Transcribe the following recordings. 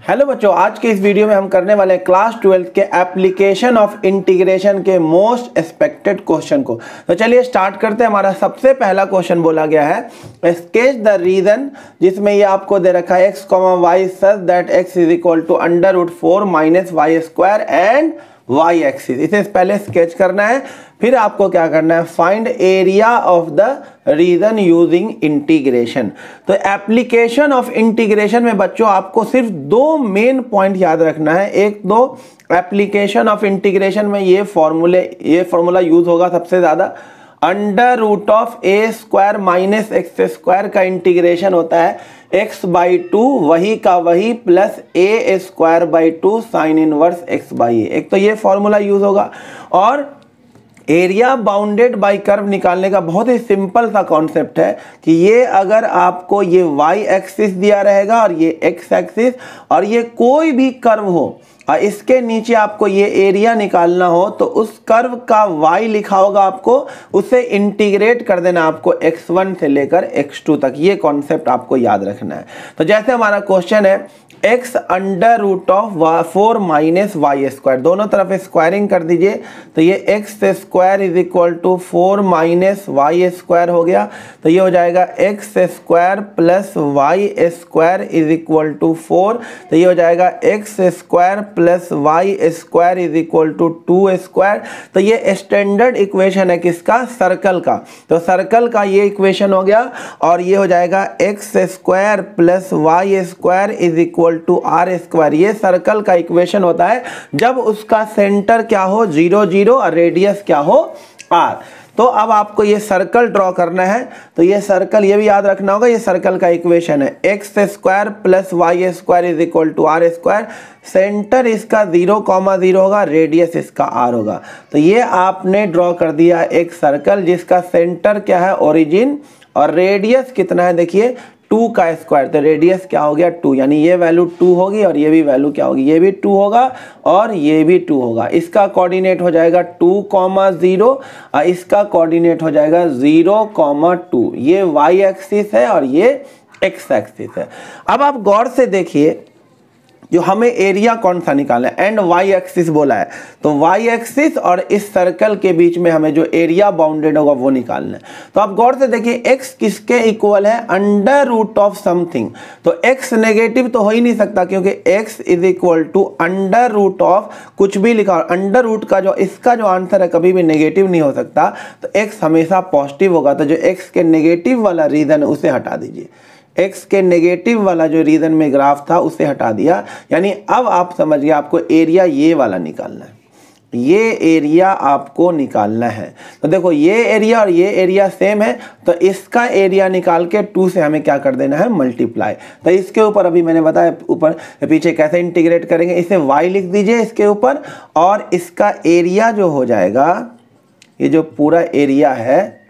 Hello बच्चों, आज के इस वीडियो में हम करने वाले हैं क्लास 12 के एप्लीकेशन ऑफ इंटीग्रेशन के मोस्ट एक्सपेक्टेड क्वेश्चन को। तो चलिए स्टार्ट करते हैं। हमारा सबसे पहला क्वेश्चन बोला गया है स्केच द रीजन, जिसमें ये आपको दे रखा है x, y such that x is equal to √4 minus y square and y axis. इसे पहले स्केच करना है, फिर आपको क्या करना है, find area of the region using integration. तो एप्लीकेशन ऑफ इंटीग्रेशन में बच्चों आपको सिर्फ दो मेन पॉइंट याद रखना है। एक दो एप्लीकेशन ऑफ इंटीग्रेशन में ये फॉर्मूला यूज होगा सबसे ज्यादा। √a² माइनस x² का इंटीग्रेशन होता है x/2 वही का वही plus a²/2 sine inverse x/a। एक तो ये फॉर्मूला यूज होगा। और एरिया बाउंडेड बाय कर्व निकालने का बहुत ही सिंपल सा कॉन्सेप्ट है कि ये अगर आपको ये y एक्सिस दिया रहेगा और ये x एक्सिस और ये कोई भी कर्व हो और इसके नीचे आपको ये एरिया निकालना हो, तो उस कर्व का y लिखा होगा, आपको उसे इंटीग्रेट कर देना आपको x1 से लेकर x2 तक। ये कॉन्सेप्ट आपको याद रखना है। तो जैसे हमारा क्वेश्चन है x√4 माइनस वाई स्क्वायर, दोनों तरफ स्क्वायरिंग कर दीजिए तो ये x² is equal to 4 minus y square हो गया। तो ये हो जाएगा x² plus y² is equal to 4। तो ये हो जाएगा x² plus y² is equal to 2²। तो ये स्टैंडर्ड इक्वेशन है किसका, सर्कल का। तो सर्कल का ये इक्वेशन हो गया। और ये हो जाएगा x² plus y² is equal to r²। ये सर्कल का इक्वेशन होता है जब उसका सेंटर क्या हो 0 0 और रेडियस क्या हो r। तो अब आपको ये सर्कल ड्रॉ करना है। तो ये सर्कल, ये भी याद रखना होगा, ये सर्कल का इक्वेशन है x² plus y² is equal to r²। Centre इसका 0, 0 होगा, रेडियस इसका r होगा। तो ये आपने ड्रॉ कर दिया एक सर्कल जिसका सेंटर क्या है, ओरिजिन, और रेडियस कितना है, देखिए 2 का स्क्वायर। तो रेडियस क्या हो गया 2, यानी ये वैल्यू 2 होगी और ये भी वैल्यू क्या होगी, ये भी 2 होगा और ये भी 2 होगा। इसका कोऑर्डिनेट हो जाएगा 2, 0 और इसका कोऑर्डिनेट हो जाएगा 0, 2। ये y एक्सिस है और ये x एक्सिस है। अब आप गौर से देखिए, जो हमें एरिया कौन सा निकालना है, एंड y एक्सिस बोला है, तो y एक्सिस और इस सर्कल के बीच में हमें जो एरिया बाउंडेड होगा वो निकालना है। तो आप गौर से देखिए x किसके इक्वल है, √ समथिंग। तो x नेगेटिव तो हो ही नहीं सकता, क्योंकि x इज इक्वल टू √ कुछ भी लिखा, अंडर का जो इसका जो आंसर है कभी भी नेगेटिव नहीं हो सकता। तो x हमेशा पॉजिटिव होगा। तो जो x के नेगेटिव वाला रीजन है उसे हटा दीजिए, x के नेगेटिव वाला जो रीजन में ग्राफ था उसे हटा दिया। यानी अब आप समझ गए, आपको एरिया ये वाला निकालना है, ये एरिया आपको निकालना है। तो देखो ये एरिया और ये एरिया सेम है, तो इसका एरिया निकाल के 2 से हमें क्या कर देना है, मल्टीप्लाई। तो इसके ऊपर अभी मैंने बताया ऊपर पीछे कैसे इंटीग्रेट करेंगे, इसे y लिख दीजिए इसके ऊपर, और इसका एरिया जो हो जाएगा, ये जो पूरा एरिया है,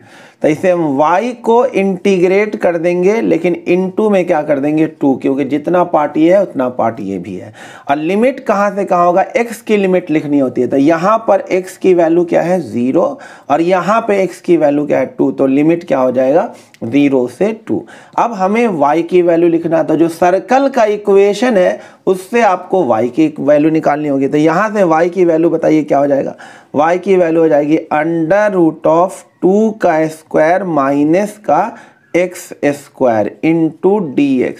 तो इसे हम y को इंटीग्रेट कर देंगे, लेकिन इनटू में क्या कर देंगे 2, क्योंकि जितना पार्ट ये है उतना पार्ट ये भी है। और लिमिट कहाँ से कहाँ होगा, x की लिमिट लिखनी होती है। तो यहाँ पर x की वैल्यू क्या है 0 और यहाँ पे x की वैल्यू क्या है 2। तो लिमिट क्या हो जाएगा 0 से 2। अब हमें y की वैल्यू लिखना है। तो जो सर्कल का इक्वेशन है उससे आपको y की वैल्यू निकालनी होगी। तो यहाँ से y की वैल्यू बताइए क्या हो जाएगा, y की वैल्यू हो जाएगी √2 का स्क्वायर माइनस का x² इंटू dx।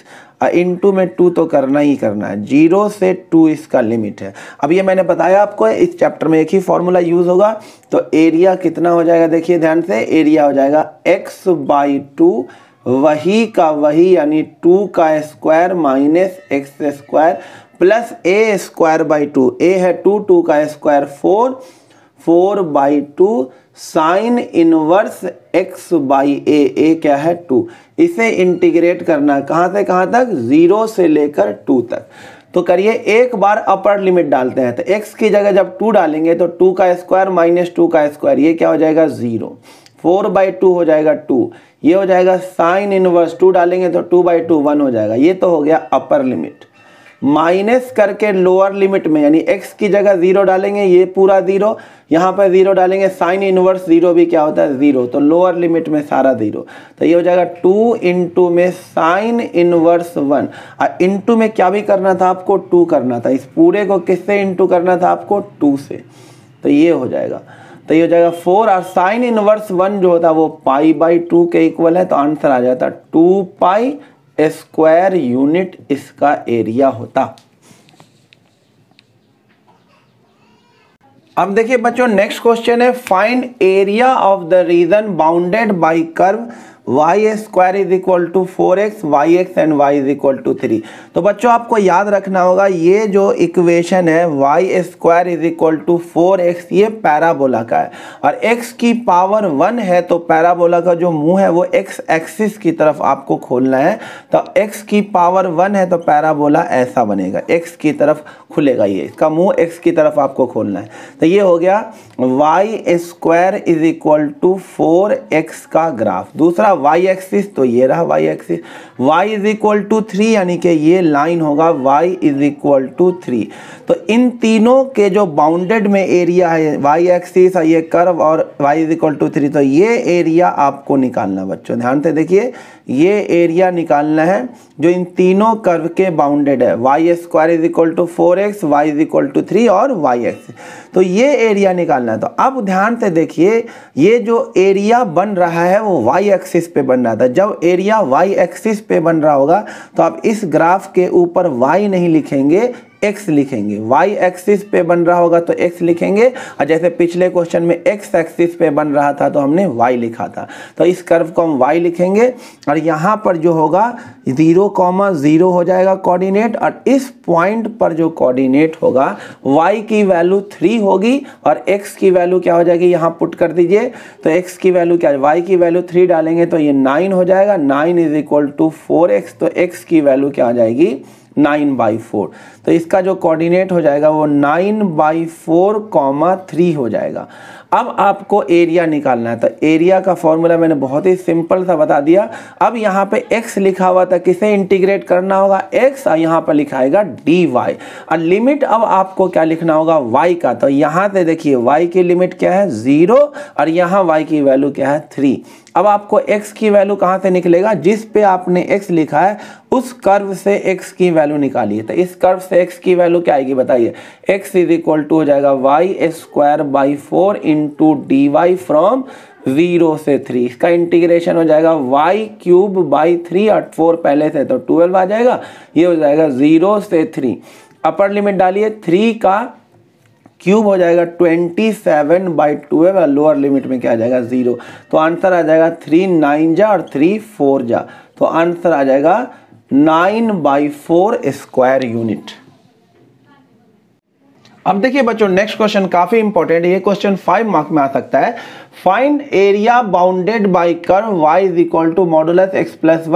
इंटू में 2 तो करना ही करना है, 0 से 2 इसका लिमिट है। अब ये मैंने बताया आपको, इस चैप्टर में एक ही फॉर्मूला यूज होगा। तो एरिया कितना हो जाएगा, देखिए ध्यान से, एरिया हो जाएगा x/2 वही का वही, यानी 2 का square minus x² plus a²/2। a है 2, 2 का square 4, 4/2 sine inverse x/a। a क्या है 2। इसे इंटीग्रेट करना है कहाँ से कहाँ तक, 0 से लेकर 2 तक। तो करिए, एक बार अपर लिमिट डालते हैं। तो x की जगह जब 2 डालेंगे तो 2 का स्क्वायर माइनस 2 का स्क्वायर, ये क्या हो जाएगा 0, 4/2 हो जाएगा 2, ये हो जाएगा साइन इनवर्स, 2 डालेंगे तो 2/2 1 हो जाएगा। ये तो हो गया अपर लिमिट। माइनस करके लोअर लिमिट में, यानी x की जगह 0 डालेंगे, ये पूरा 0, यहाँ पर 0 डालेंगे, साइन इनवर्स 0 भी क्या होता है 0, तो लोअर लिमिट में सारा 0, तो ये हो जाएगा 2 इंटू में साइन इनवर्स 1, और इंटू में क्या भी करना था आपको 2 करना था, इस पूरे को किससे इंटू करना था आपको 2 से, तो ये हो जाएगा, तो ये हो जाएगा 4, और साइन इनवर्स 1 जो होता है वो π/2 के इक्वल है, तो आंसर आ जाता 2 पाई स्क्वायर यूनिट इसका एरिया होता। अब देखिए बच्चों नेक्स्ट क्वेश्चन है, find area of the region bounded by curve y square is equal to 4x yx and y is equal to 3। तो बच्चों आपको याद रखना होगा ये जो इक्वेशन है y square is equal to 4x, ये पैराबोला का है, और x की पावर 1 है, तो पैराबोला का जो मुंह है वो x एक्सिस की तरफ आपको खोलना है, तो x की पावर 1 है तो पैराबोला ऐसा बनेगा, x की तरफ खुलेगा, ये इसका मुंह x की तरफ आपको खोलना है, तो ये हो गया y square is equal to 4x का ग्राफ। दूसरा y एक्सिस, तो ये रहा y axis, y is equal to 3, यानी कि ये लाइन होगा y इज इक्वल टू 3। तो इन तीनों के जो बाउंडेड में एरिया है, y एक्सिस, ये कर्व और y इज इक्वल टू 3, तो ये एरिया आपको निकालना बच्चों, ध्यान से देखिए, ये एरिया निकालना है जो इन तीनों कर्व के बाउंडेड है, y square is equal to 4x, y is equal to 3 और y एक्सिस, तो ये एरिया निकालना है। तो अब ध्यान से देखिए, ये जो एरिया बन रहा है वो y एक्सिस पे बन रहा था, जब एरिया y एक्सिस पे बन रहा होगा तो आप इस ग्राफ के ऊपर y नहीं लिखेंगे, x लिखेंगे, y एक्सिस पे बन रहा होगा तो x लिखेंगे, और जैसे पिछले क्वेश्चन में x एक्सिस पे बन रहा था तो हमने y लिखा था, तो इस कर्व को हम y लिखेंगे, और यहाँ पर जो होगा 0,0 हो जाएगा कोऑर्डिनेट, और इस पॉइंट पर जो कोऑर्डिनेट होगा y की वैल्यू 3 होगी और x की वैल्यू क्या हो जाएगी, यहाँ पुट कर दीजिए, तो x की वैल्यू क्या है, y की वैल्यू 3 डालेंगे तो ये 9 हो जाएगा, 9 इज इक्वल टू 4x, तो x की वैल्यू क्या हो जाएगी 9/4, तो इसका जो कोऑर्डिनेट हो जाएगा वो 9/4,3 हो जाएगा। अब आपको एरिया निकालना है, तो एरिया का फॉर्मूला मैंने बहुत ही सिंपल सा बता दिया। अब यहाँ पे x लिखा हुआ था, किसे इंटीग्रेट करना होगा x, और यहाँ पर लिखाएगा dy, और लिमिट अब आपको क्या लिखना होगा y का, तो यहाँ से देखिए y की लिमिट क्या है 0, और यहाँ y की वैल्यू क्या है 3। अब आपको x की वैल्यू कहाँ से निकलेगा, जिस पे आपने x लिखा है उस कर्व से x की वैल्यू निकालिए, तो इस कर्व से x की वैल्यू क्या आएगी बताइए, x इज इक्वल टू हो जाएगा y square by 4 into d y from 0 से 3, इसका इंटीग्रेशन हो जाएगा y क्यूब बाई 3, और 4 पहले से तो 12 आ जाएगा, ये हो जाएगा 0 से 3, अपर लिमिट डालिए, 3 का क्यूब हो जाएगा 27/12, और लोअर लिमिट में क्या आ जाएगा 0, तो आंसर आ जाएगा 3 9 जा और 3 4 जा, तो आंसर आ जाएगा 9/4 स्क्वायर यूनिट। अब देखिए बच्चों नेक्स्ट क्वेश्चन काफी इंपॉर्टेंट है, ये क्वेश्चन 5 मार्क में आ सकता है। Find area bounded by curve y is equal to modulus x plus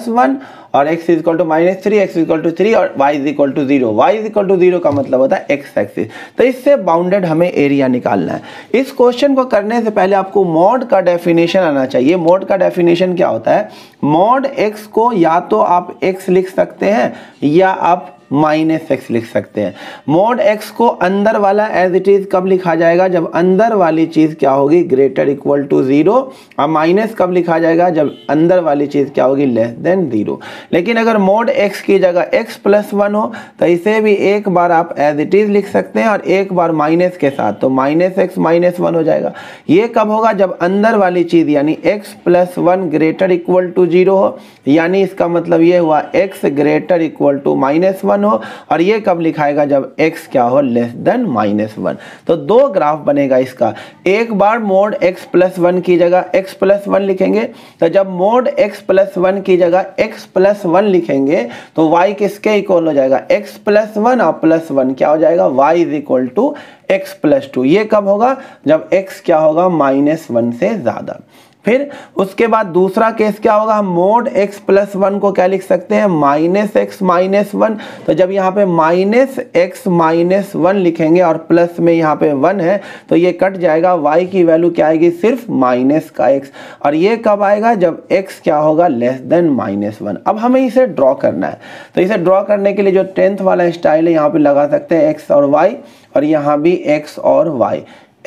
1 और x is equal to -3, x is equal to 3 और y is equal to 0। y is equal to 0 का मतलब होता है x एक्सिस, तो इससे बाउंडेड हमें area निकालना है। इस क्वेश्चन को करने से पहले आपको मॉड का डेफिनेशन आना चाहिए। मॉड का डेफिनेशन क्या होता है, मॉड x को या तो आप x लिख सकते हैं या आप -x लिख सकते हैं। मॉड x को अंदर वाला एज इट इज कब लिखा जाएगा, जब अंदर वाली चीज क्या होगी ग्रेटर इक्वल टू 0, और माइनस कब लिखा जाएगा, जब अंदर वाली चीज क्या होगी लेस देन 0। लेकिन अगर मॉड x की जगह x प्लस 1 हो तो इसे भी एक बार आप एज इट इज लिख सकते हैं और एक बार माइनस के साथ, तो -x -1 हो जाएगा। ये कब होगा, जब अंदर वाली चीज यानी x plus 1 greater equal to 0 हो, यानी इसका मतलब ये हुआ x ग्रेटर इक्वल टू -1 हो, और ये कब लिखाएगा, जब x क्या हो लेस देन -1। तो दो ग्राफ बनेगा इसका, एक बार मोड x प्लस 1 की जगह x प्लस 1 लिखेंगे, तो जब मोड x प्लस 1 की जगह x प्लस 1 लिखेंगे तो y किसके इक्वल हो जाएगा, x प्लस 1 और प्लस 1 क्या हो जाएगा, y is equal to x plus 2। ये कब होगा, जब x क्या होगा -1 से ज्यादा। फिर उसके बाद दूसरा केस क्या होगा, हम मोड x प्लस 1 को क्या लिख सकते हैं, माइनस एक्स माइनस 1। तो जब यहाँ पे माइनस एक्स माइनस 1 लिखेंगे और प्लस में यहाँ पे 1 है तो ये कट जाएगा, y की वैल्यू क्या आएगी, सिर्फ माइनस का x। और ये कब आएगा, जब x क्या होगा, लेस देन माइनस 1। अब हमें इसे ड्रॉ करना है, तो इसे ड्रॉ करने के लिए जो 10th वाला स्टाइल है यहाँ पे लगा सकते हैं x और y, और यहाँ भी x और y।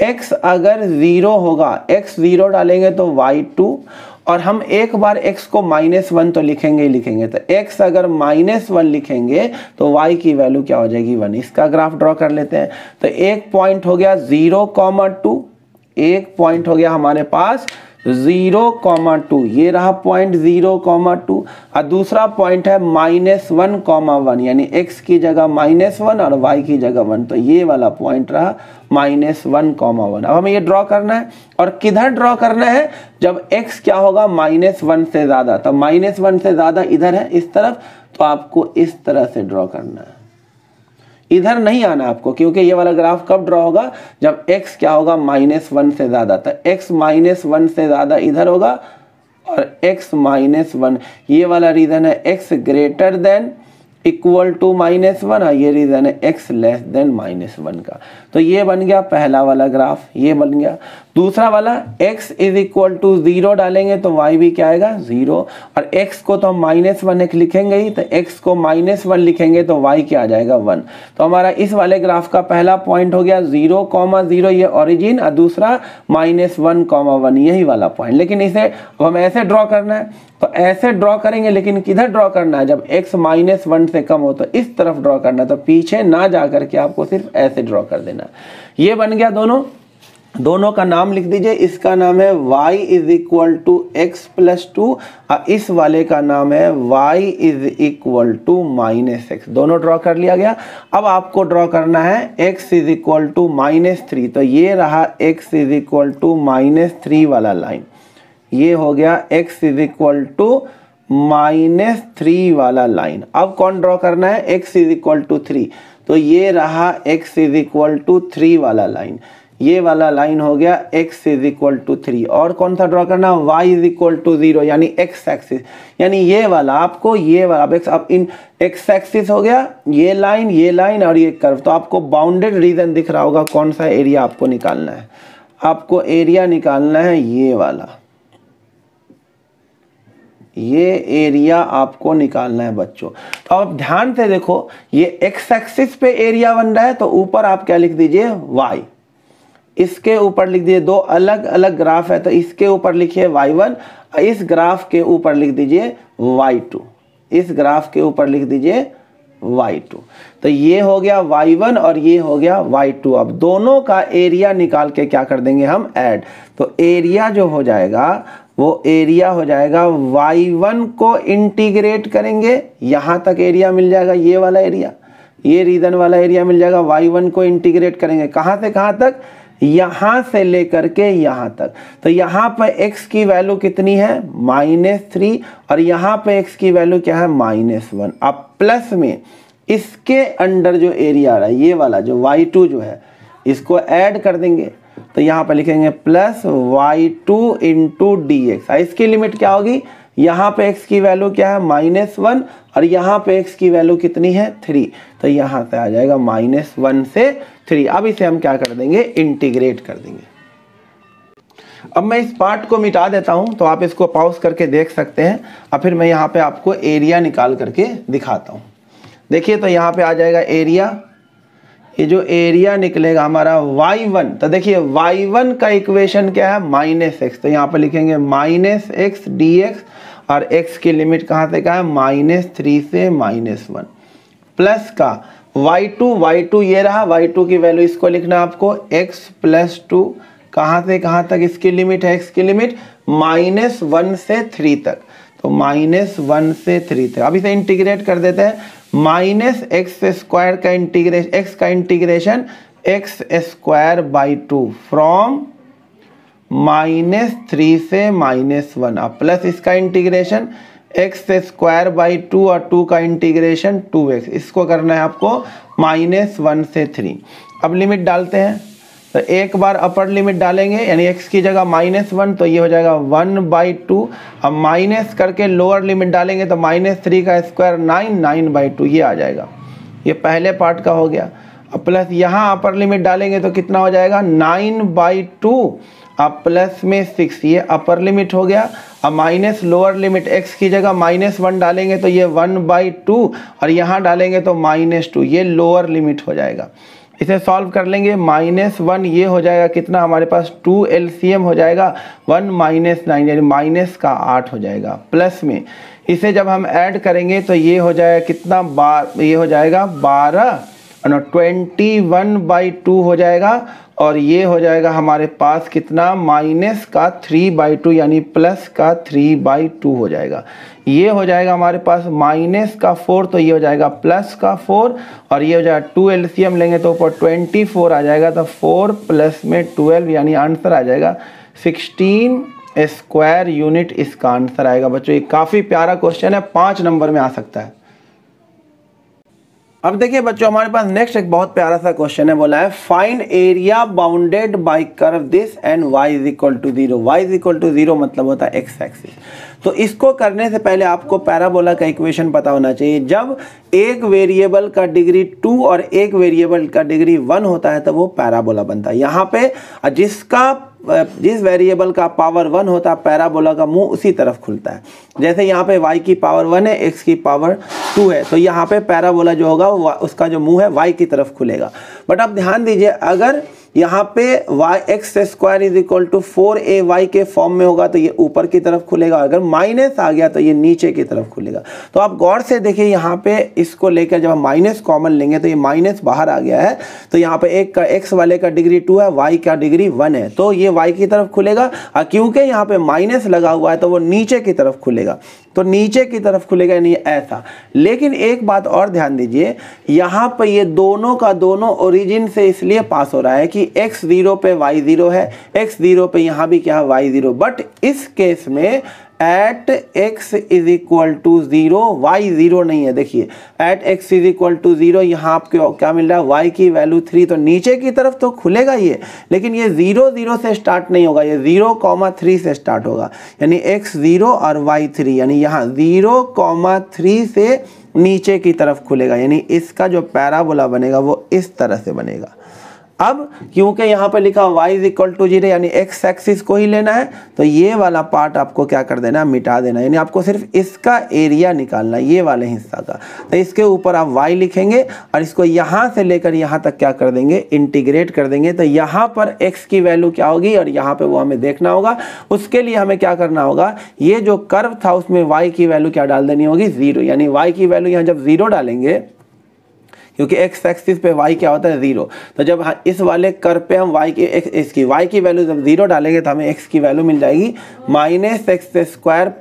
x अगर 0 होगा, x 0 डालेंगे तो y 2, और हम एक बार x को -1 तो लिखेंगे ही लिखेंगे। तो x अगर -1 लिखेंगे तो y की वैल्यू क्या हो जाएगी, 1। इसका ग्राफ ड्रॉ कर लेते हैं। तो एक पॉइंट हो गया 0,2, एक पॉइंट हो गया हमारे पास 0,2, ये रहा पॉइंट 0,2, और दूसरा पॉइंट है -1,1, यानी x की जगह -1 और y की जगह 1, तो ये वाला पॉइंट रहा -1,1। अब हमें ये ड्रॉ करना है, और किधर ड्रॉ करना है, जब x क्या होगा, -1 से ज़्यादा। तो -1 से ज़्यादा इधर है इस तरफ, तो आपको इस तरह से ड्रॉ करना है, इधर नहीं आना आपको, क्योंकि ये वाला ग्राफ कब ड्रॉ होगा, जब x क्या होगा, -1 से ज़्यादा। तो x -1 से ज़्यादा इधर होगा, और x -1, ये वाला रीज़न है x greater than equal to -1, और ये रीज़न है x लेस देन -1 का। तो ये बन गया पहला वाला ग्राफ, ये बन गया। दूसरा वाला x इज इक्वल टू 0 डालेंगे तो y भी क्या आएगा, 0, और x को तो हम -1 लिखेंगे ही, तो x को -1 लिखेंगे तो y क्या आ जाएगा, 1। तो हमारा इस वाले ग्राफ का पहला पॉइंट हो गया 0,0, ये ओरिजिन, और दूसरा -1,1, यही वाला पॉइंट। लेकिन इसे हम ऐसे ड्रॉ करना है, तो ऐसे ड्रॉ करेंगे, लेकिन किधर ड्रॉ करना है, जब x -1 से कम हो तो इस तरफ ड्रॉ करना है। तो पीछे ना जा करके आपको सिर्फ ऐसे ड्रॉ कर देना। ये बन गया दोनों का नाम लिख दीजिए। इसका नाम है y is equal to x plus 2, और इस वाले का नाम है y is equal to -x। दोनों ड्रॉ कर लिया गया। अब आपको ड्रॉ करना है x इज इक्वल टू -3। तो ये रहा x इज इक्वल टू -3 वाला लाइन, ये हो गया x इज इक्वल टू -3 वाला लाइन। अब कौन ड्रॉ करना है, x इज इक्वल टू 3। तो ये रहा x इज इक्वल टू 3 वाला लाइन, ये वाला लाइन हो गया x इज इक्वल टू 3। और कौन सा ड्रॉ करना, y इज इक्वल टू 0, यानी x एक्सिस, यानी ये वाला आपको, ये वाला अब इन x एक्सिस हो गया ये लाइन और ये कर्व। तो आपको बाउंडेड रीजन दिख रहा होगा, कौन सा एरिया आपको निकालना है, आपको एरिया निकालना है ये वाला, ये एरिया आपको निकालना है बच्चों। तो अब ध्यान से देखो, ये x एक्सिस पे एरिया बन रहा है, तो ऊपर आप क्या लिख दीजिए, y, इसके ऊपर लिख दीजिए, दो अलग अलग ग्राफ है तो इसके ऊपर लिखिए y1, इस ग्राफ के ऊपर लिख दीजिए y2, इस ग्राफ के ऊपर लिख दीजिए y2। तो ये हो गया y1 और ये हो गया y2। अब दोनों का एरिया निकाल के क्या कर देंगे हम, ऐड। तो एरिया जो हो जाएगा वो एरिया हो जाएगा, y1 को इंटीग्रेट करेंगे, यहाँ तक एरिया मिल जाएगा, ये वाला एरिया, ये रीजन वाला एरिया मिल जाएगा। y1 को इंटीग्रेट करेंगे कहाँ से कहाँ तक, यहाँ से लेकर के यहाँ तक। तो यहाँ पर x की वैल्यू कितनी है, -3, और यहाँ पे x की वैल्यू क्या है, -1। अब प्लस में इसके अंडर जो एरिया आ रहा है, ये वाला जो y2 जो है, इसको ऐड कर देंगे। तो यहाँ पर लिखेंगे प्लस y2 इंटू dx। इसकी लिमिट क्या होगी, यहाँ पे x की वैल्यू क्या है, -1, और यहाँ पे x की वैल्यू कितनी है, 3। तो यहाँ से आ जाएगा -1 से 3। अब इसे हम क्या कर देंगे, इंटीग्रेट कर देंगे। अब मैं इस पार्ट को मिटा देता हूँ, तो आप इसको पॉज करके देख सकते हैं, और फिर मैं यहाँ पे आपको एरिया निकाल करके दिखाता हूँ। देखिए, तो यहाँ पे आ जाएगा एरिया, ये जो एरिया निकलेगा हमारा y1, तो देखिए y1 का इक्वेशन क्या है, -x। तो यहाँ पर लिखेंगे -x dx, और x की लिमिट कहाँ से कहाँ है, -3 से -1, प्लस का y2 ये रहा, y2 की वैल्यू इसको लिखना आपको x प्लस 2, कहाँ से कहाँ तक इसकी लिमिट है, x की लिमिट -1 से 3 तक। तो -1 से 3 तक। अब इसे इंटीग्रेट कर देते हैं, -x² का इंटीग्रेशन, x का इंटीग्रेशन x² 2 फ्रॉम -3 से -1, अब प्लस इसका इंटीग्रेशन x² 2 और 2 का इंटीग्रेशन 2x। इसको करना है आपको -1 से 3। अब लिमिट डालते हैं, तो एक बार अपर लिमिट डालेंगे यानी x की जगह -1, तो ये हो जाएगा 1/2। अब माइनस करके लोअर लिमिट डालेंगे तो -3 का स्क्वायर 9/2 ये आ जाएगा। ये पहले पार्ट का हो गया। अब प्लस यहाँ अपर लिमिट डालेंगे तो कितना हो जाएगा 9/2, अब प्लस में 6, ये अपर लिमिट हो गया। अब माइनस लोअर लिमिट x की जगह -1 डालेंगे तो ये 1/2 और यहाँ डालेंगे तो -2, ये लोअर लिमिट हो जाएगा। इसे सॉल्व कर लेंगे, -1 ये हो जाएगा कितना हमारे पास 2 LCM हो जाएगा 1 - 9 यानी -8 हो जाएगा। प्लस में इसे जब हम ऐड करेंगे तो ये हो जाएगा कितना, ये हो जाएगा 12 और 21/2 हो जाएगा। और ये हो जाएगा हमारे पास कितना -3/2 यानी +3/2 हो जाएगा। ये हो जाएगा हमारे पास -4, तो ये हो जाएगा +4 और ये हो जाएगा 2 LCM लेंगे तो ऊपर 24 आ जाएगा, तो 4 + में 12 यानी आंसर आ जाएगा 16 स्क्वायर यूनिट इसका आंसर आएगा। बच्चों ये काफ़ी प्यारा क्वेश्चन है, 5 नंबर में आ सकता है। अब देखिए बच्चों हमारे पास नेक्स्ट एक बहुत प्यारा सा क्वेश्चन है, बोला है find area bounded by curve this and y = 0। y = 0 मतलब होता है x एक्सिस। तो इसको करने से पहले आपको पैराबोला का इक्वेशन पता होना चाहिए। जब एक वेरिएबल का डिग्री 2 और एक वेरिएबल का डिग्री 1 होता है तो वो पैराबोला बनता है। यहाँ पे जिस वेरिएबल का पावर 1 होता है पैराबोला का मुंह उसी तरफ खुलता है। जैसे यहाँ पे y की पावर 1 है, x की पावर 2 है, तो यहाँ पे पैराबोला जो होगा उसका जो मुंह है y की तरफ खुलेगा। बट अब ध्यान दीजिए, अगर यहाँ पे x² = 4ay के फॉर्म में होगा तो ये ऊपर की तरफ खुलेगा, अगर माइनस आ गया तो ये नीचे की तरफ खुलेगा। तो आप गौर से देखिए, यहाँ पे इसको लेकर जब हम माइनस कॉमन लेंगे तो ये माइनस बाहर आ गया है, तो यहाँ पे एक का x वाले का डिग्री 2 है, y का डिग्री 1 है, तो ये y की तरफ खुलेगा। और क्योंकि यहाँ पे माइनस लगा हुआ है तो वो नीचे की तरफ खुलेगा, तो नीचे की तरफ खुलेगा, यानी ऐसा। लेकिन एक बात और ध्यान दीजिए, यहाँ पर ये दोनों का दोनों ओरिजिन से इसलिए पास हो रहा है कि x 0 पे y 0 है, x 0 पे यहाँ भी क्या है y 0। बट इस केस में एट x = 0 y 0 नहीं है। देखिए एट x = 0 यहाँ आपको क्या मिल रहा है, y की वैल्यू 3, तो नीचे की तरफ तो खुलेगा ये, लेकिन ये 0 0 से स्टार्ट नहीं होगा, ये 0,3 से स्टार्ट होगा, यानी x 0 और y 3, यानी यहाँ 0,3 से नीचे की तरफ खुलेगा, यानी इसका जो पैराबोला बनेगा वो इस तरह से बनेगा। अब क्योंकि यहाँ पे लिखा y = 0 यानी x एक्सिस को ही लेना है, तो ये वाला पार्ट आपको क्या कर देना है, मिटा देना है, यानी आपको सिर्फ इसका एरिया निकालना है, ये वाले हिस्सा का। तो इसके ऊपर आप y लिखेंगे और इसको यहाँ से लेकर यहाँ तक क्या कर देंगे, इंटीग्रेट कर देंगे। तो यहाँ पर x की वैल्यू क्या होगी और यहाँ पे वो हमें देखना होगा। उसके लिए हमें क्या करना होगा, ये जो कर्व था उसमें y की वैल्यू क्या डाल देनी होगी, 0, यानी y की वैल्यू यहाँ जब 0 डालेंगे, क्योंकि x एक्सिस पे y क्या होता है 0, तो जब इस वाले कर्व पे हम इसकी y की वैल्यू जब 0 डालेंगे तो हमें x की वैल्यू मिल जाएगी -x²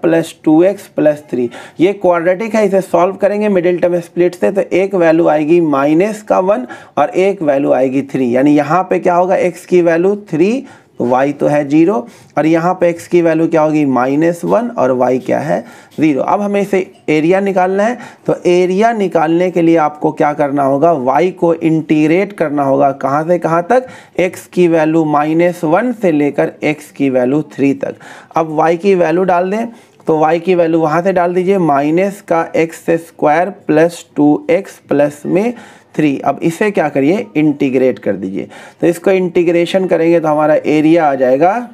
+ 2x + 3। ये क्वाड्रेटिक है, इसे सॉल्व करेंगे मिडिल टर्म स्प्लिट से, तो एक वैल्यू आएगी -1 और एक वैल्यू आएगी 3, यानी यहाँ पे क्या होगा, x की वैल्यू 3, तो y तो है 0 और यहाँ पे x की वैल्यू क्या होगी -1 और y क्या है 0। अब हमें इसे एरिया निकालना है, तो एरिया निकालने के लिए आपको क्या करना होगा, y को इंटीग्रेट करना होगा, कहाँ से कहाँ तक, x की वैल्यू -1 से लेकर x की वैल्यू 3 तक। अब y की वैल्यू डाल दें, तो y की वैल्यू वहाँ से डाल दीजिए, -x² + 2x + में 3। अब इसे क्या करिए, इंटीग्रेट कर दीजिए। तो इसको इंटीग्रेशन करेंगे तो हमारा एरिया आ जाएगा,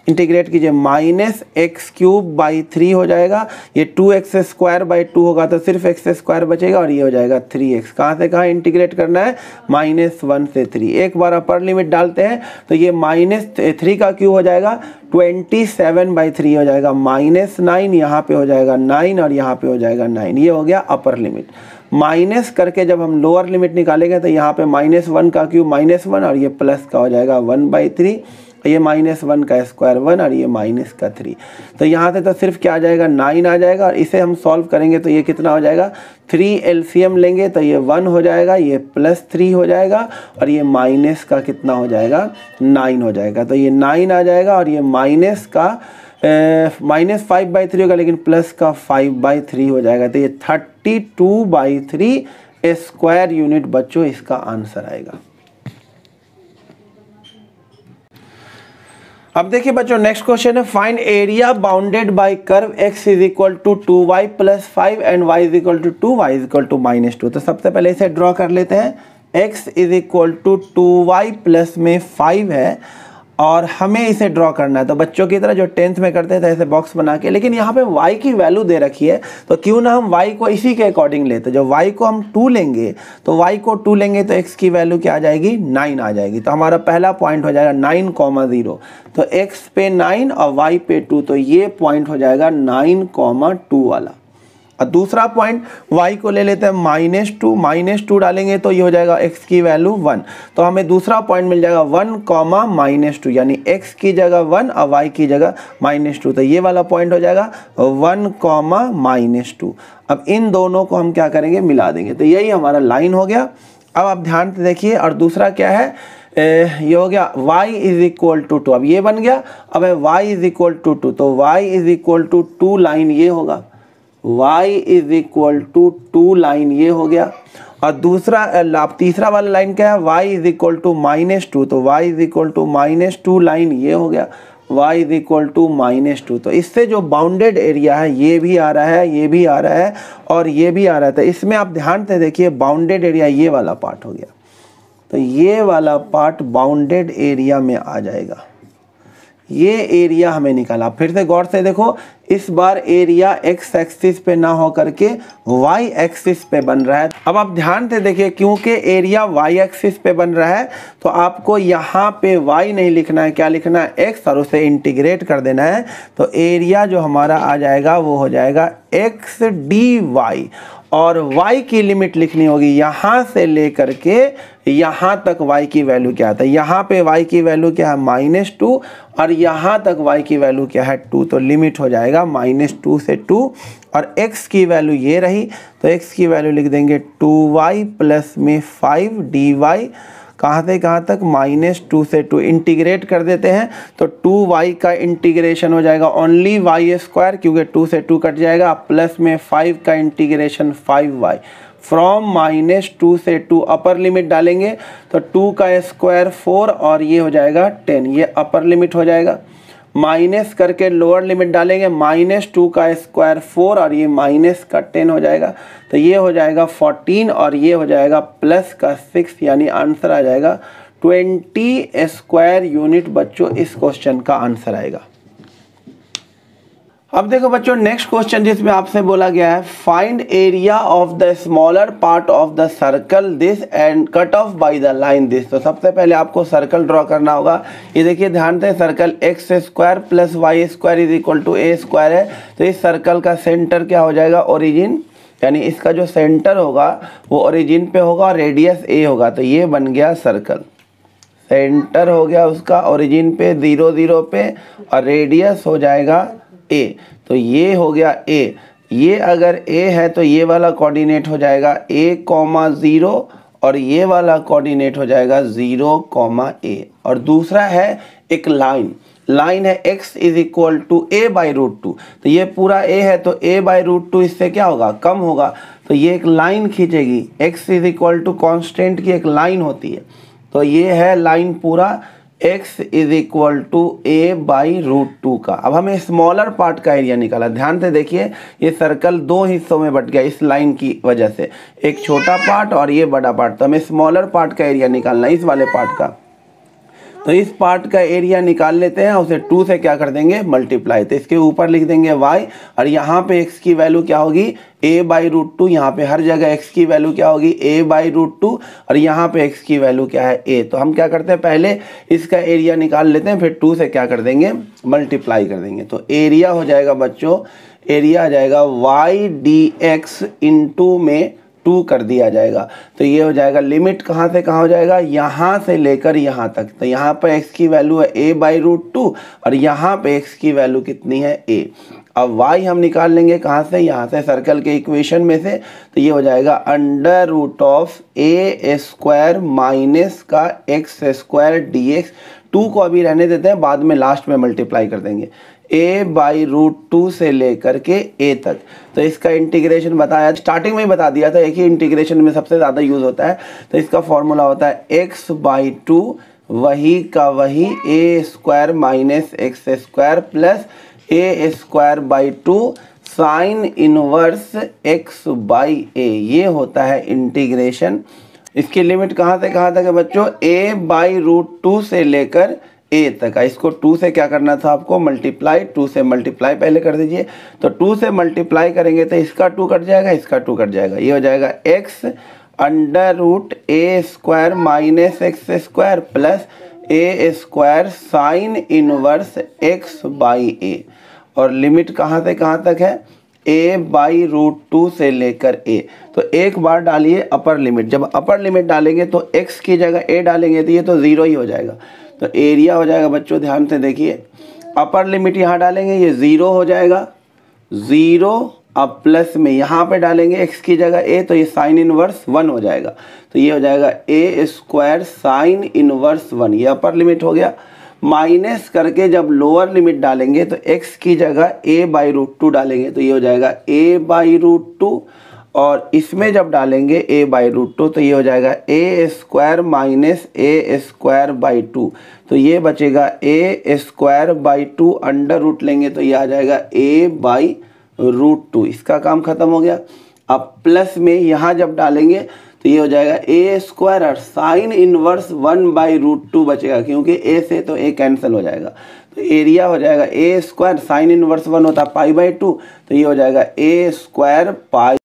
इंटीग्रेट कीजिए, -x³ / 3 हो जाएगा, ये 2x² / 2 होगा तो सिर्फ x² बचेगा और ये हो जाएगा 3x। कहाँ से कहाँ इंटीग्रेट करना है, -1 से 3। एक बार अपर लिमिट डालते हैं तो ये -3 का क्यूब हो जाएगा 27/3 हो जाएगा, -9 यहाँ पे हो जाएगा 9 और यहाँ पे हो जाएगा 9, ये हो गया अपर लिमिट। माइनस करके जब हम लोअर लिमिट निकालेंगे तो यहाँ पे -1 का क्यूब -1 और ये प्लस का हो जाएगा 1/3, ये -1 का स्क्वायर 1 और ये माइनस का 3। तो यहाँ से तो सिर्फ क्या आ जाएगा, 9 आ जाएगा और इसे हम सॉल्व करेंगे तो ये कितना हो जाएगा, 3 LCM लेंगे तो ये 1 हो जाएगा, ये +3 हो जाएगा और ये माइनस का कितना हो जाएगा, 9 हो जाएगा। तो ये 9 आ जाएगा और ये माइनस का -5/3 होगा, लेकिन प्लस का 5/3 हो जाएगा, तो ये 32/3 स्क्वायर यूनिट बच्चों इसका आंसर आएगा। अब देखिए बच्चों नेक्स्ट क्वेश्चन है find area bounded by curve x is equal to 2y plus 5 and y is equal to 2 y is equal to -2। तो सबसे पहले इसे ड्रॉ कर लेते हैं। x is equal to 2y plus में 5 है और हमें इसे ड्रॉ करना है। तो बच्चों की तरह जो 10th में करते थे ऐसे बॉक्स बना के, लेकिन यहाँ पे y की वैल्यू दे रखी है तो क्यों ना हम y को इसी के अकॉर्डिंग लेते। जब y को हम 2 लेंगे तो y को 2 लेंगे तो x की वैल्यू क्या आ जाएगी 9 आ जाएगी। तो हमारा पहला पॉइंट हो जाएगा 9,0। तो x पे 9 और y पे 2, तो ये पॉइंट हो जाएगा 9,2 वाला। और दूसरा पॉइंट y को ले लेते हैं -2 डालेंगे तो ये हो जाएगा x की वैल्यू 1। तो हमें दूसरा पॉइंट मिल जाएगा 1,-2 यानी x की जगह 1 और y की जगह -2। तो ये वाला पॉइंट हो जाएगा 1,-2। अब इन दोनों को हम क्या करेंगे मिला देंगे तो यही हमारा लाइन हो गया। अब आप ध्यान से देखिए और दूसरा क्या है ये हो गया y इज इक्वल टू 2। अब ये बन गया। अब है y इज इक्वल टू 2 तो y is equal to 2 line ये होगा, y is equal to 2 line ये हो गया। और दूसरा तीसरा वाला लाइन क्या है y इज इक्वल टू -2 तो y is equal to -2 line ये हो गया, y इज इक्वल टू -2। तो इससे जो बाउंडेड एरिया है ये भी आ रहा है, ये भी आ रहा है और ये भी आ रहा है। तो इसमें आप ध्यान से देखिए बाउंडेड एरिया ये वाला पार्ट हो गया। तो ये वाला पार्ट बाउंडेड एरिया में आ जाएगा। ये एरिया हमें निकाला। फिर से गौर से देखो, इस बार एरिया x एक्सिस पे ना हो करके y एक्सिस पे बन रहा है। अब आप ध्यान से देखिए क्योंकि एरिया y एक्सिस पे बन रहा है तो आपको यहाँ पे y नहीं लिखना है, क्या लिखना है x और उसे इंटीग्रेट कर देना है। तो एरिया जो हमारा आ जाएगा वो हो जाएगा x dy और y की लिमिट लिखनी होगी यहाँ से लेकर के यहाँ तक y की वैल्यू क्या आता है। यहाँ पे y की वैल्यू क्या है -2 और यहाँ तक y की वैल्यू क्या है 2। तो लिमिट हो जाएगा -2 से 2 और x की वैल्यू ये रही तो x की वैल्यू लिख देंगे 2y प्लस में 5 dy। कहाँ से कहाँ तक -2 से 2 इंटीग्रेट कर देते हैं तो 2y का इंटीग्रेशन हो जाएगा ओनली y² क्योंकि 2 से 2 कट जाएगा, प्लस में 5 का इंटीग्रेशन 5y फ्रॉम -2 से 2 अपर लिमिट डालेंगे तो 2 का स्क्वायर 4 और ये हो जाएगा 10, ये अपर लिमिट हो जाएगा। माइनस करके लोअर लिमिट डालेंगे -2 का स्क्वायर 4 और ये माइनस का 10 हो जाएगा। तो ये हो जाएगा 14 और ये हो जाएगा प्लस का 6 यानी आंसर आ जाएगा 20 स्क्वायर यूनिट। बच्चों इस क्वेश्चन का आंसर आएगा। अब देखो बच्चों नेक्स्ट क्वेश्चन जिसमें आपसे बोला गया है find area of the smaller part of the circle this and cut off by the line this. तो सबसे पहले आपको सर्कल ड्रॉ करना होगा। ये देखिए ध्यान से circle x² plus y² is equal to a² है। तो इस सर्कल का सेंटर क्या हो जाएगा ओरिजिन, यानी इसका जो सेंटर होगा वो ओरिजिन पे होगा और रेडियस a होगा। तो ये बन गया सर्कल, सेंटर हो गया उसका ओरिजिन पे 0 0 पे और रेडियस हो जाएगा a। तो ये हो गया a। ये अगर a है तो ये वाला कोऑर्डिनेट हो जाएगा a,0 और ये वाला कोऑर्डिनेट हो जाएगा 0,a। और दूसरा है एक लाइन है x is equal to a/√2। तो ये पूरा a है तो a/√2 इससे क्या होगा कम होगा। तो ये एक लाइन खींचेगी, x is equal to constant की एक लाइन होती है। तो ये है लाइन पूरा x is equal to a/√2 का। अब हमें स्मॉलर पार्ट का एरिया निकाला। ध्यान से देखिए ये सर्कल 2 हिस्सों में बट गया इस लाइन की वजह से, एक छोटा पार्ट और ये बड़ा पार्ट। तो हमें स्मॉलर पार्ट का एरिया निकालना है इस वाले पार्ट का। तो इस पार्ट का एरिया निकाल लेते हैं, उसे 2 से क्या कर देंगे मल्टीप्लाई। तो इसके ऊपर लिख देंगे y और यहाँ पे x की वैल्यू क्या होगी a/√2। यहाँ पे हर जगह x की वैल्यू क्या होगी a/√2 और यहाँ पे x की वैल्यू क्या है a। तो हम क्या करते हैं पहले इसका एरिया निकाल लेते हैं, फिर 2 से क्या कर देंगे मल्टीप्लाई कर देंगे। तो एरिया हो जाएगा बच्चों, एरिया आ जाएगा y dx इंटू में 2 कर दिया जाएगा। तो ये हो जाएगा लिमिट कहाँ से कहाँ हो जाएगा, यहाँ से लेकर यहाँ तक। तो यहाँ पर x की वैल्यू है a/√2 और यहाँ पे x की वैल्यू कितनी है a। अब y हम निकाल लेंगे कहाँ से, यहाँ से सर्कल के इक्वेशन में से। तो ये हो जाएगा √a² माइनस का x² dx। 2 को अभी रहने देते हैं, बाद में लास्ट में मल्टीप्लाई कर देंगे a/√2 से लेकर के a तक। तो इसका इंटीग्रेशन बताया, स्टार्टिंग में ही बता दिया था, एक ही इंटीग्रेशन में सबसे ज़्यादा यूज़ होता है। तो इसका फॉर्मूला होता है x/2 वही का वही a square minus x square plus a square by 2 sine inverse x by a, ये होता है इंटीग्रेशन। इसकी लिमिट कहाँ से कहाँ तक है बच्चों? a बाई रूट 2 से लेकर a तक। इसको 2 से क्या करना था आपको? मल्टीप्लाई, 2 से मल्टीप्लाई पहले कर दीजिए। तो 2 से मल्टीप्लाई करेंगे तो इसका 2 कट जाएगा, इसका 2 कट जाएगा, ये हो जाएगा x under root a square minus x square plus a square sine inverse x by a. और लिमिट कहाँ से कहाँ तक है? a बाई रूट 2 से लेकर a। तो एक बार डालिए अपर लिमिट, जब अपर लिमिट डालेंगे तो x की जगह a डालेंगे तो ये तो 0 ही हो जाएगा। तो एरिया हो जाएगा बच्चों, ध्यान से देखिए, अपर लिमिट यहाँ डालेंगे ये 0 हो जाएगा, 0 अब प्लस में यहाँ पे डालेंगे x की जगह a तो ये साइन इनवर्स 1 हो जाएगा। तो ये हो जाएगा a स्क्वायर साइन इनवर्स 1, ये अपर लिमिट हो गया। माइनस करके जब लोअर लिमिट डालेंगे तो x की जगह a बाई रूट 2 डालेंगे तो ये हो जाएगा a बाई रूट 2, और इसमें जब डालेंगे a बाई रूट 2 तो ये हो जाएगा a square minus a square by 2। तो ये बचेगा a square by 2 under root लेंगे तो ये आ जाएगा a बाई रूट 2। इसका काम खत्म हो गया। अब प्लस में यहाँ जब डालेंगे तो ये हो जाएगा a स्क्वायर और साइन इनवर्स 1 बाई रूट 2 बचेगा, क्योंकि a से तो a कैंसिल हो जाएगा। तो एरिया हो जाएगा a स्क्वायर साइन इनवर्स 1 होता है पाई बाई 2, तो ये हो जाएगा a स्क्वायर पाई।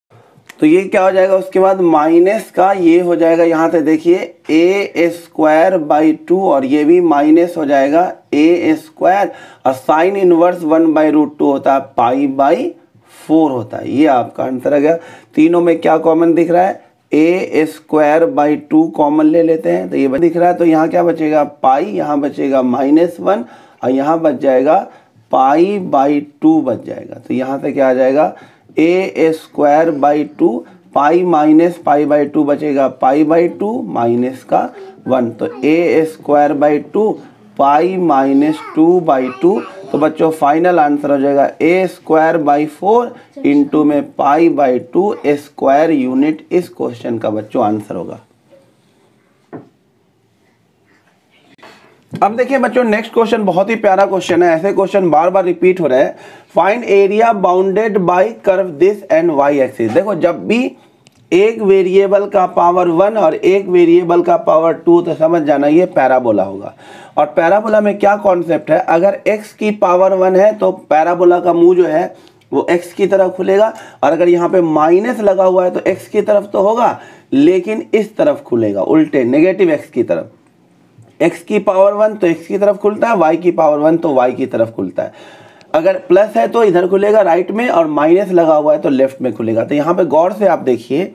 तो ये क्या हो जाएगा उसके बाद माइनस का ये हो जाएगा, यहाँ से देखिए a स्क्वायर बाई 2 और ये भी माइनस हो जाएगा a स्क्वायर और साइन इनवर्स 1 बाई रूट 2 होता है पाई बाई 4 होता है। ये आपका आंसर आ गया। तीनों में क्या कॉमन दिख रहा है? a स्क्वायर बाई 2 कॉमन ले लेते हैं तो ये दिख रहा है। तो यहाँ क्या बचेगा? पाई, यहाँ बचेगा -1 और यहाँ बच जाएगा पाई बाई 2 बच जाएगा। तो यहाँ से क्या आ जाएगा? a square by 2 pi minus pi by 2 बचेगा पाई बाई 2 माइनस का 1। तो a square by 2 pi minus 2 by 2। तो बच्चों फाइनल आंसर हो जाएगा a स्क्वायर बाई 4 इंटू में पाई बाई 2 स्क्वायर यूनिट इस क्वेश्चन का बच्चों आंसर होगा। अब देखिए बच्चों नेक्स्ट क्वेश्चन बहुत ही प्यारा क्वेश्चन है, ऐसे क्वेश्चन बार बार रिपीट हो रहे हैं। Find area bounded by curve this and y axis. देखो जब भी एक वेरिएबल का पावर 1 और एक वेरिएबल का पावर 2 तो समझ जाना ये पैराबोला होगा। और पैराबोला में क्या कॉन्सेप्ट है? अगर x की पावर 1 है तो पैराबोला का मुंह जो है वो x की तरफ खुलेगा, और अगर यहाँ पे माइनस लगा हुआ है तो x की तरफ तो होगा लेकिन इस तरफ खुलेगा, उल्टे नेगेटिव x की तरफ। x की पावर 1 तो x की तरफ खुलता है, y की पावर 1 तो y की तरफ खुलता है। अगर प्लस है तो इधर खुलेगा राइट में, और माइनस लगा हुआ है तो लेफ्ट में खुलेगा। तो यहाँ पे गौर से आप देखिए,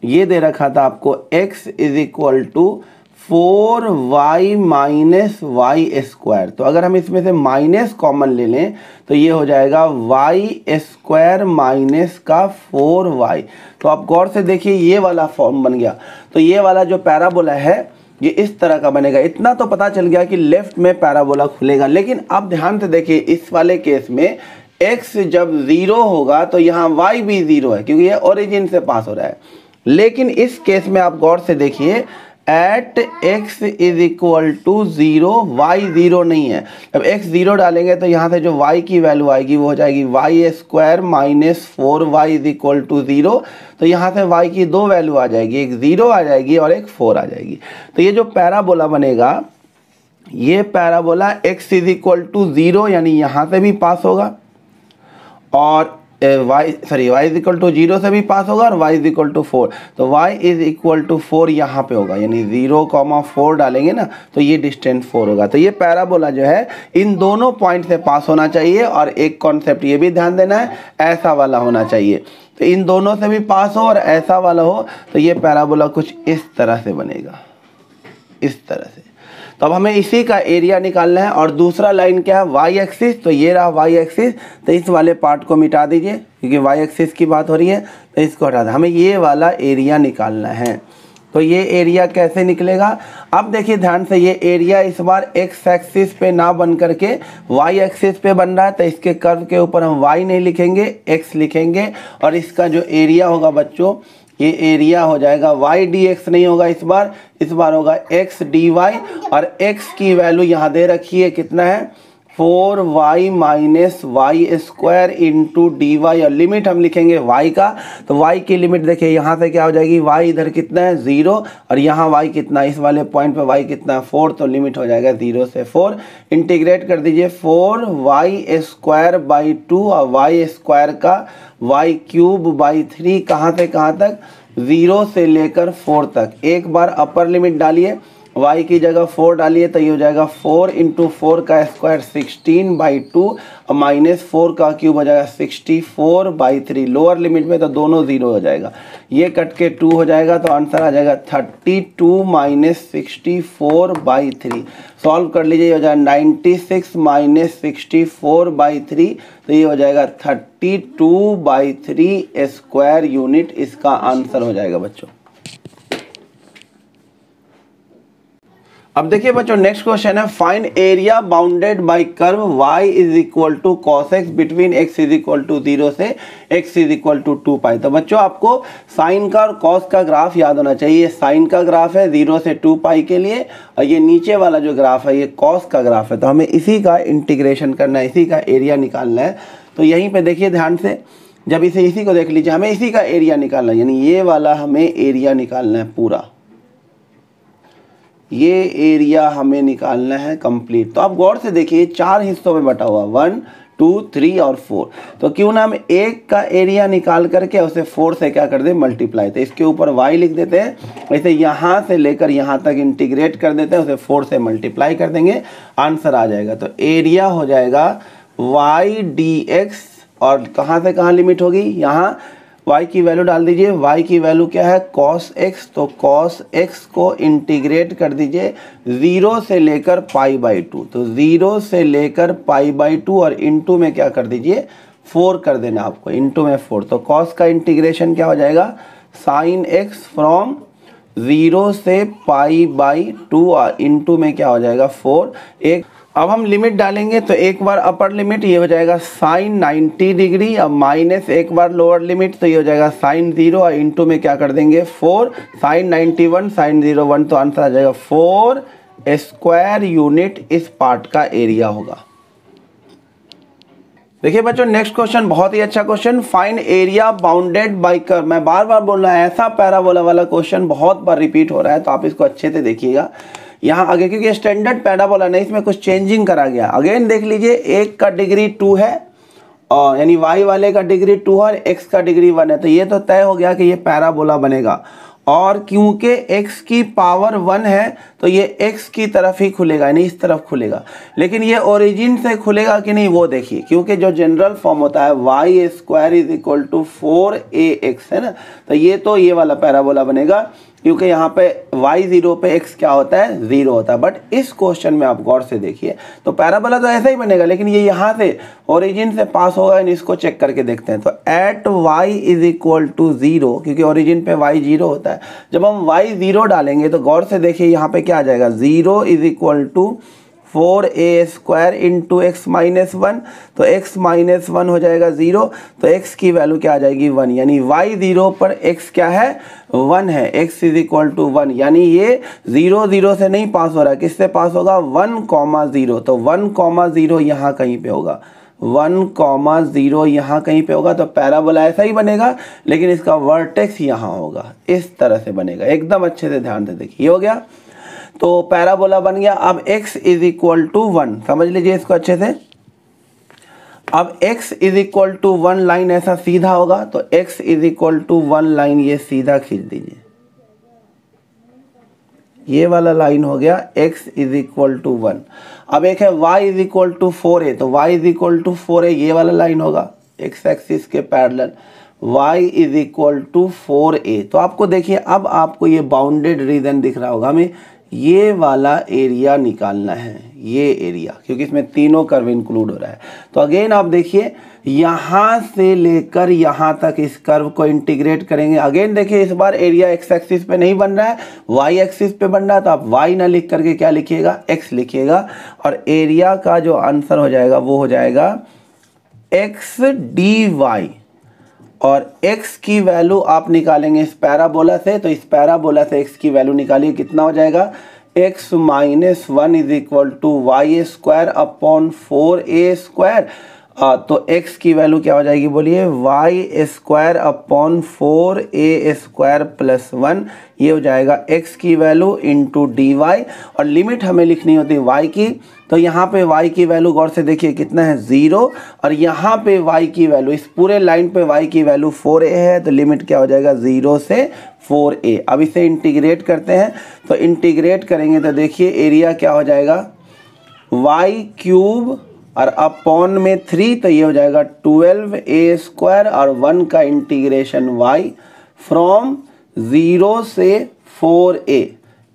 ये दे रखा था आपको x is equal to 4y minus y square. तो अगर हम इसमें से माइनस कॉमन ले लें तो ये हो जाएगा y स्क्वायर माइनस का 4y। तो आप गौर से देखिए ये वाला फॉर्म बन गया। तो ये वाला जो पैराबोला है ये इस तरह का बनेगा। इतना तो पता चल गया कि लेफ्ट में पैराबोला खुलेगा, लेकिन आप ध्यान से देखिए इस वाले केस में x जब 0 होगा तो यहाँ y भी 0 है, क्योंकि ये ओरिजिन से पास हो रहा है। लेकिन इस केस में आप गौर से देखिए at x is equal to 0 y 0 नहीं है। जब x 0 डालेंगे तो यहाँ से जो y की वैल्यू आएगी वो हो जाएगी y square minus 4y is equal to 0। तो यहाँ से y की दो वैल्यू आ जाएगी, एक 0 आ जाएगी और एक 4 आ जाएगी। तो ये जो पैराबोला बनेगा, ये parabola x is equal to 0 यानी यहाँ से भी पास होगा, और y इज इक्वल टू 0 से भी पास होगा, और y इज इक्वल टू 4। तो y इज इक्वल टू 4 यहाँ पे होगा, यानी 0,4 डालेंगे ना तो ये डिस्टेंस 4 होगा। तो ये पैराबोला जो है इन दोनों पॉइंट से पास होना चाहिए, और एक कॉन्सेप्ट ये भी ध्यान देना है, ऐसा वाला होना चाहिए। तो इन दोनों से भी पास हो और ऐसा वाला हो तो ये पैराबोला कुछ इस तरह से बनेगा, इस तरह से। तो अब हमें इसी का एरिया निकालना है। और दूसरा लाइन क्या है? Y axis. तो ये रहा वाई एक्सिस, तो इस वाले पार्ट को मिटा दीजिए क्योंकि वाई एक्सिस की बात हो रही है, तो इसको हटा दें। हमें ये वाला एरिया निकालना है। तो ये एरिया कैसे निकलेगा? अब देखिए ध्यान से, ये एरिया इस बार एक्स एक्सिस पे ना बन करके वाई एक्सिस पे बन रहा है, तो इसके कर्व के ऊपर हम वाई नहीं लिखेंगे, एक्स लिखेंगे, और इसका जो एरिया होगा बच्चों ये एरिया हो जाएगा y dx नहीं होगा इस बार होगा x dy, और x की वैल्यू यहाँ दे रखी है, कितना है 4y minus y square into d y, और लिमिट हम लिखेंगे y का, तो y की लिमिट देखिए यहाँ से क्या हो जाएगी, y इधर कितना है 0, और यहाँ y कितना है, इस वाले पॉइंट पे y कितना है 4, तो लिमिट हो जाएगा 0 से 4। इंटीग्रेट कर दीजिए 4y स्क्वायर बाई 2 और y स्क्वायर का y क्यूब बाई 3, कहाँ से कहाँ तक 0 से लेकर 4 तक। एक बार अपर लिमिट डालिए, y की जगह 4 डालिए तो ये हो जाएगा 4 इंटू 4 का स्क्वायर 16/2 और माइनस 4 का क्यूब हो जाएगा 64/3। लोअर लिमिट में तो दोनों 0 हो जाएगा, ये कट के 2 हो जाएगा, तो आंसर आ जाएगा 32 माइनस 64/3। सॉल्व कर लीजिए, हो जाएगा 96 माइनस 64/3, तो ये हो जाएगा 32/3 स्क्वायर यूनिट, इसका आंसर हो जाएगा बच्चों। अब देखिए बच्चों नेक्स्ट क्वेश्चन है, find area bounded by curve y is equal to cos x between x is equal to 0 से x is equal to 2 pi. तो बच्चों आपको साइन का और कॉस का ग्राफ याद होना चाहिए। साइन का ग्राफ है 0 से 2 पाई के लिए, और ये नीचे वाला जो ग्राफ है ये कॉस का ग्राफ है, तो हमें इसी का इंटीग्रेशन करना है, इसी का एरिया निकालना है। तो यहीं पर देखिए ध्यान से, जब इसी को देख लीजिए, हमें इसी का एरिया निकालना है, यानी ये वाला हमें एरिया निकालना है पूरा, ये एरिया हमें निकालना है कंप्लीट। तो आप गौर से देखिए 4 हिस्सों में बटा हुआ 1 2 3 और 4, तो क्यों ना हम एक का एरिया निकाल करके उसे 4 से क्या कर दे मल्टीप्लाई, तो इसके ऊपर y लिख देते हैं, वैसे यहाँ से लेकर यहाँ तक इंटीग्रेट कर देते हैं, उसे 4 से मल्टीप्लाई कर देंगे, आंसर आ जाएगा। तो एरिया हो जाएगा y dx, और कहाँ से कहाँ लिमिट होगी, यहाँ y की वैल्यू डाल दीजिए, y की वैल्यू क्या है cos x, तो cos x को इंटीग्रेट कर दीजिए 0 से लेकर π/2, तो 0 से लेकर π/2 और इंटू में क्या कर दीजिए 4 कर देना आपको, इंटू में 4, तो cos का इंटीग्रेशन क्या हो जाएगा sin x फ्रॉम 0 से π/2 और इंटू में क्या हो जाएगा 4। एक अब हम लिमिट डालेंगे, तो एक बार अपर लिमिट ये हो जाएगा साइन 90 डिग्री, अब माइनस एक बार लोअर लिमिट, तो ये हो जाएगा साइन 0 और इंटू में क्या कर देंगे 4, साइन 91 साइन 01, तो आंसर आ जाएगा 4 स्क्वायर यूनिट इस पार्ट का एरिया होगा। देखिए बच्चों नेक्स्ट क्वेश्चन बहुत ही अच्छा question, find area bounded by curve. मैं बार बार बोल रहा है, ऐसा पैराबोला वाला क्वेश्चन बहुत बार रिपीट हो रहा है, तो आप इसको अच्छे से देखिएगा। यहाँ आगे क्योंकि स्टैंडर्ड पैराबोला नहीं, इसमें कुछ चेंजिंग करा गया। अगेन देख लीजिए, एक का डिग्री 2 है, और यानी y वाले का डिग्री 2 और x का डिग्री 1 है, तो ये तो तय हो गया कि ये पैराबोला बनेगा। और क्योंकि x की पावर 1 है तो ये x की तरफ ही खुलेगा, यानी इस तरफ खुलेगा। लेकिन ये ओरिजिन से खुलेगा कि नहीं वो देखिए, क्योंकि जो जनरल फॉर्म होता है y square is equal to 4ax है ना, तो ये तो ये वाला पैराबोला बनेगा, क्योंकि यहाँ पे y0 पे x क्या होता है 0 होता है। बट इस क्वेश्चन में आप गौर से देखिए, तो पैराबोला तो ऐसा ही बनेगा, लेकिन ये यहाँ से ओरिजिन से पास होगा, इसको चेक करके देखते हैं। तो at y is equal to 0, क्योंकि ओरिजिन पे y 0 होता है, जब हम y 0 डालेंगे तो गौर से देखिए यहाँ पे क्या आ जाएगा, 0 is equal to 4a square into x minus 1, तो x माइनस 1 हो जाएगा 0, तो x की वैल्यू क्या आ जाएगी 1, यानी y0 पर x क्या है 1 है, x इज इक्वल टू 1, यानी ये 0 0 से नहीं पास हो रहा है, किससे पास होगा 1,0, तो 1,0 यहाँ कहीं पे होगा, 1,0 यहाँ कहीं पे होगा, तो पैराबोला ऐसा ही बनेगा, लेकिन इसका वर्टेक्स यहाँ होगा, इस तरह से बनेगा। एकदम अच्छे से ध्यान से देखिए, ये हो गया, तो पैराबोला बन गया। अब x इज इक्वल टू 1, समझ लीजिए इसको अच्छे से। अब x is equal to 1 line ऐसा सीधा होगा, तो x is equal to 1 line ये सीधा खींच दीजिए, ये वाला लाइन हो गया x इज इक्वल टू 1। अब एक है y is equal to 4a, तो y is equal to 4a ये वाला लाइन होगा x एक्सिस के parallel, y is equal to 4a। तो आपको देखिए, अब आपको ये बाउंडेड रीजन दिख रहा होगा, हमें ये वाला एरिया निकालना है, ये एरिया, क्योंकि इसमें तीनों कर्व इंक्लूड हो रहा है। तो अगेन आप देखिए, यहाँ से लेकर यहाँ तक इस कर्व को इंटीग्रेट करेंगे। अगेन देखिए, इस बार एरिया एक्स एक्सिस पे नहीं बन रहा है, वाई एक्सिस पे बन रहा है, तो आप वाई ना लिख करके क्या लिखिएगा एक्स लिखिएगा, और एरिया का जो आंसर हो जाएगा वो हो जाएगा एक्स डी वाई। और x की वैल्यू आप निकालेंगे इस पैराबोला से, तो इस पैराबोला से x की वैल्यू निकालिए, कितना हो जाएगा x minus 1 is equal to y square upon 4a²। तो x की वैल्यू क्या हो जाएगी बोलिए, Y square upon 4a² plus 1, ये हो जाएगा x की वैल्यू इंटू dy। और लिमिट हमें लिखनी होती है y की, तो यहाँ पे y की वैल्यू गौर से देखिए कितना है 0, और यहाँ पे y की वैल्यू, इस पूरे लाइन पे y की वैल्यू 4a है, तो लिमिट क्या हो जाएगा 0 से 4a। अब इसे इंटीग्रेट करते हैं, तो इंटीग्रेट करेंगे तो देखिए एरिया क्या हो जाएगा y³ और अपॉन में 3, तो ये हो जाएगा 12a² और 1 का इंटीग्रेशन y फ्रॉम 0 से 4a।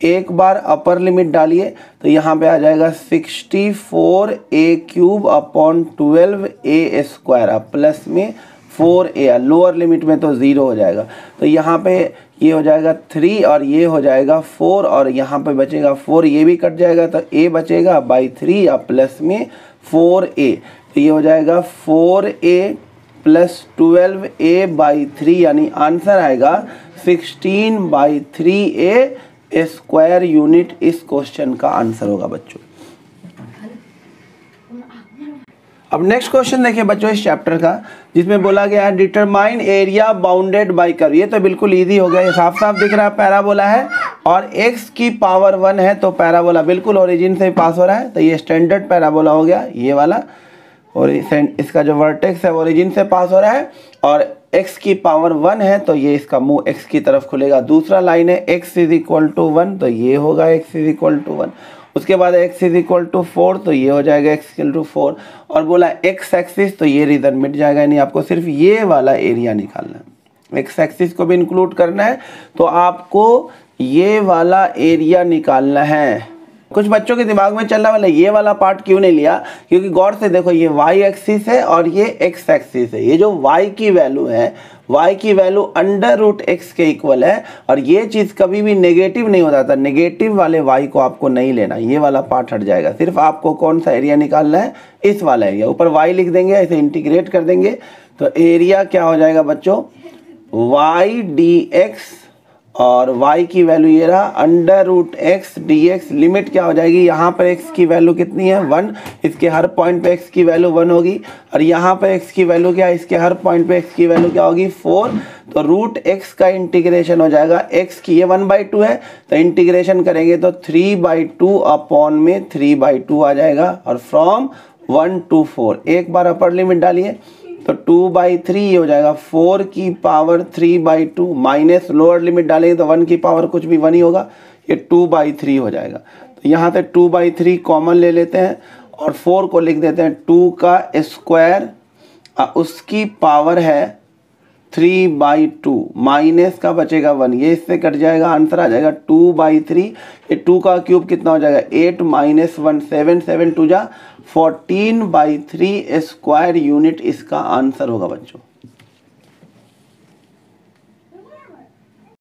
एक बार अपर लिमिट डालिए तो यहाँ पे आ जाएगा 64a³ अपॉन 12a² अब प्लस में 4a, लोअर लिमिट में तो 0 हो जाएगा, तो यहाँ पे ये हो जाएगा 3 और ये हो जाएगा 4 और यहाँ पे बचेगा 4, ये भी कट जाएगा तो a बचेगा बाई 3 और प्लस में 4a, तो ये हो जाएगा 4a प्लस 12a बाई 3, यानी आंसर आएगा 16/3a² यूनिट इस क्वेश्चन का आंसर होगा बच्चों। अब नेक्स्ट क्वेश्चन देखिए बच्चों इस चैप्टर का, जिसमें बोला गया है determine area bounded by curve. ये तो बिल्कुल इजी हो गया, ये साफ साफ दिख रहा है पैराबोला है और x की पावर 1 है, तो पैराबोला बिल्कुल ओरिजिन से ही पास हो रहा है, तो ये स्टैंडर्ड पैराबोला हो गया ये वाला, और इसका जो वर्टेक्स है ओरिजिन से पास हो रहा है और x की पावर 1 है, तो ये इसका मुंह x की तरफ खुलेगा। दूसरा लाइन है x इज इक्वल टू 1, तो ये होगा x इज इक्वल टू 1। उसके बाद x इज इक्वल टू 4, तो ये हो जाएगा x इक्वल टू 4, और बोला x एक्सिस, तो ये रीजन मिट जाएगा, यानी आपको सिर्फ ये वाला एरिया निकालना है। x एक्सिस को भी इंक्लूड करना है, तो आपको ये वाला एरिया निकालना है। कुछ बच्चों के दिमाग में चलने वाला ये वाला पार्ट क्यों नहीं लिया, क्योंकि गौर से देखो ये y एक्सिस है और ये x एक्सिस है। ये जो y की वैल्यू है, y की वैल्यू √x के इक्वल है, और ये चीज़ कभी भी नेगेटिव नहीं हो जाता, नेगेटिव वाले y को आपको नहीं लेना, ये वाला पार्ट हट जाएगा। सिर्फ आपको कौन सा एरिया निकालना है, इस वाला एरिया। ऊपर y लिख देंगे, इसे इंटीग्रेट कर देंगे, तो एरिया क्या हो जाएगा बच्चों y dx, और y की वैल्यू ये रहा √x dx। लिमिट क्या हो जाएगी, यहाँ पर x की वैल्यू कितनी है 1, इसके हर पॉइंट पे x की वैल्यू 1 होगी, और यहाँ पर x की वैल्यू क्या है, इसके हर पॉइंट पे x की वैल्यू क्या होगी 4, तो √x का इंटीग्रेशन हो जाएगा, x की ये 1/2 है, तो इंटीग्रेशन करेंगे तो 3/2 अपॉन में 3/2 आ जाएगा, और फ्रॉम 1 to 4 एक बार अपर लिमिट डालिए तो 2/3 ये हो जाएगा 4 की पावर 3/2, माइनस लोअर लिमिट डालेंगे तो 1 की पावर कुछ भी 1 ही होगा, ये 2/3 हो जाएगा। तो यहाँ से 2/3 कॉमन ले लेते हैं और 4 को लिख देते हैं 2 का स्क्वायर, उसकी पावर है 3/2, माइनस का बचेगा 1, ये इससे कट जाएगा, आंसर आ जाएगा 2/3। ये 2 का क्यूब कितना हो जाएगा 8 माइनस 1 7 7 2 जा 14/3 स्क्वायर यूनिट इसका आंसर होगा बच्चों।